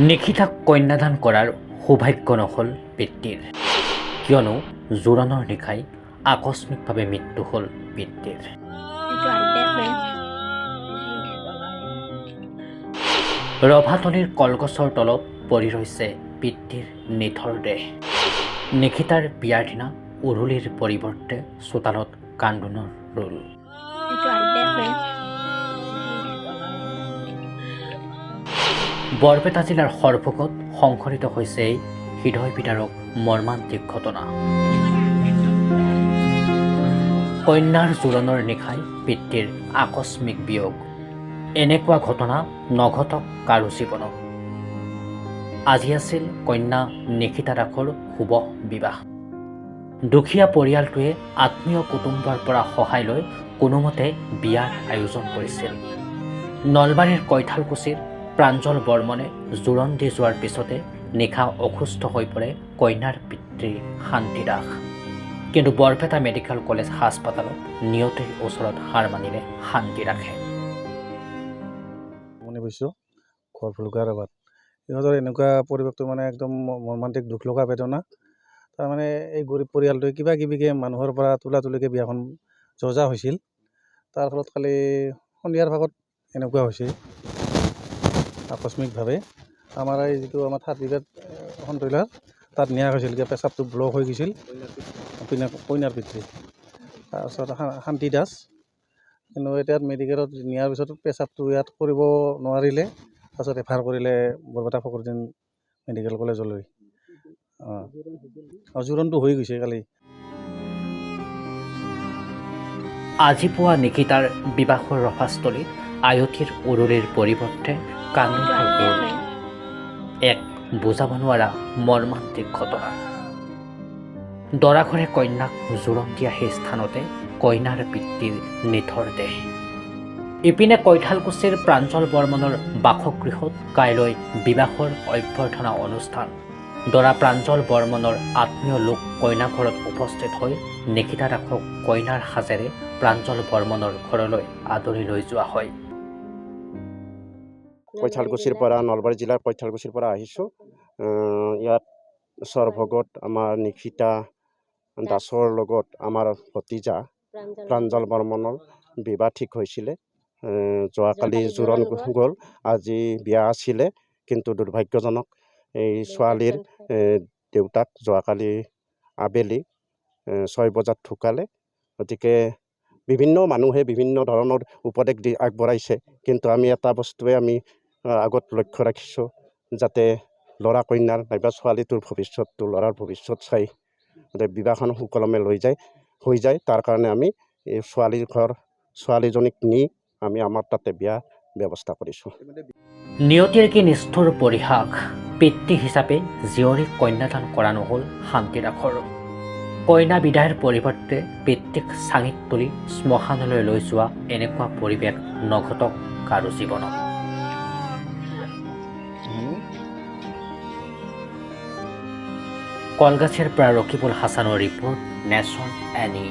নিশিতাক কন্যাদান কৰাৰ সৌভাগ্য নহ'ল পিতৃৰ, কিয়নো জোৰণৰ নিশাই আকস্মিকভাৱে মৃত্যু হ'ল পিতৃৰ। ৰভাতলিৰ কলগছৰ তলত পৰি ৰৈছে পিতৃৰ নিথৰ দেহ। নিশিতাৰ বিয়াৰ দিনা উৰুলিৰ পৰিৱৰ্তে চোতালত কান্দোনৰ ৰোল। বৰপেটা জিলাৰ সৰভোগত সংঘটিত হৈছে এই হৃদয় বিদাৰক মৰ্মান্তিক ঘটনা। কন্যাৰ জোৰণৰ নিশাই পিতৃৰ আকস্মিক বিয়োগ। এনেকুৱা ঘটনা নঘটক কাৰো জীৱনত। আজি আছিল কন্যা নিশিতা দাসৰ শুভ বিবাহ। দুখীয়া পৰিয়ালটোৱে আত্মীয় কুটুম্বৰ পৰা সহায় লৈ কোনোমতে বিয়াৰ আয়োজন কৰিছিল। নলবাৰীৰ কৈঠালকুছিৰ প্ৰাঞ্জল বৰ্মনে জোৰণ দি যোৱাৰ পিছতে নিশা অসুস্থ হৈ পৰে কন্যাৰ পিতৃ শান্তি দাস। কিন্তু বৰপেটা মেডিকেল কলেজ হাস্পাতালত নিয়তিৰ ওচৰত হাৰ মানিলে শান্তি দাসে। ঘৰ ফুলকাৰ আবাদ ইহঁতৰ এনেকুৱা পৰিৱেশটো মানে একদম মৰ্মান্তিক দুখ লগা বেদনা। তাৰমানে এই গৰীব পৰিয়ালটোৱে কিবা কিবিকৈ মানুহৰ পৰা তোলাতুলিকৈ বিয়াখন জজা হৈছিল। তাৰ ফলত খালি সন্ধিয়াৰ ভাগত এনেকুৱা হৈছে আকস্মিকভাৱে। আমাৰ এই যিটো আমাৰ 30 বেড সন্তৈলাৰ তাত নিয়া হৈছিল, পেচাবটো ব্লক হৈ গৈছিল কইনাৰ পিতৃ। তাৰপিছত শান্তি দাস, কিন্তু এতিয়া মেডিকেলত নিয়াৰ পিছত পেচাবটো ইয়াত কৰিব নোৱাৰিলে, তাৰপিছত ৰেফাৰ কৰিলে বৰপেটা ফকৰুদ্দিন মেডিকেল কলেজলৈ। জোৰণটো হৈ গৈছে কালি। আজি পুৱা নিশিতাৰ বিবাহৰ ৰভাস্থলীত আয়তীৰ উৰুলিৰ পৰিৱৰ্তে কান্দোনৰ ৰোল। এক বুজাব নোৱাৰা মৰ্মান্তিক ঘটনা। দৰাঘৰে কন্যাক জোৰণ দিয়া সেই স্থানতে কইনাৰ পিতৃৰ নিথৰ দেহ। ইপিনে কৈঠালকুছিৰ প্ৰাঞ্জল বৰ্মনৰ বাসগৃহত কাইলৈ বিবাহৰ অভ্যৰ্থনা অনুষ্ঠান। দৰা প্ৰাঞ্জল বৰ্মনৰ আত্মীয় লোক কইনা ঘৰত উপস্থিত হৈ নিশিতা দাসক কইনাৰ সাজেৰে প্ৰাঞ্জল বৰ্মনৰ ঘৰলৈ আদৰি লৈ যোৱা হয়। কৈঠালকুছিৰ পৰা, নলবাৰী জিলাৰ কৈঠালকুছিৰ পৰা আহিছোঁ। ইয়াত সৰভোগত আমাৰ নিশিতা দাসৰ লগত আমাৰ ভতিজা প্ৰাঞ্জল বৰ্মনৰ বিবাহ ঠিক হৈছিলে। যোৱাকালি জোৰণ গ'ল, আজি বিয়া আছিলে। কিন্তু দুৰ্ভাগ্যজনক এই ছোৱালীৰ দেউতাক যোৱাকালি আবেলি 6 বজাত ঢুকালে। গতিকে বিভিন্ন মানুহে বিভিন্ন ধৰণৰ উপদেশ আগবঢ়াইছে, কিন্তু আমি এটা বস্তুৱে আমি আগত লক্ষ্য ৰাখিছোঁ, যাতে ল'ৰা কইনাৰ নাইবা ছোৱালীটোৰ ভৱিষ্যতটো ল'ৰাৰ ভৱিষ্যত চাই বিবাহখন সুকলমে হৈ যায়। তাৰ কাৰণে আমি এই ছোৱালীৰ ঘৰ ছোৱালীজনীক নি আমি আমাৰ তাতে বিয়া ব্যৱস্থা কৰিছোঁ। নিয়তিৰ কি নিষ্ঠুৰ পৰিহাস। পিতৃ হিচাপে জীয়ৰীক কন্যাদান কৰা নহ'ল শান্তি দাসৰ। কইনা বিদায়ৰ পৰিৱৰ্তে পিতৃক চাঙিত তুলি শ্মশানলৈ লৈ যোৱা এনেকুৱা পৰিৱেশ নঘটক কাৰো জীৱনত। কলগাছিৰ পৰা ৰকিবুল হাছানৰ ৰিপৰ্ট, নেশ্যন এনি।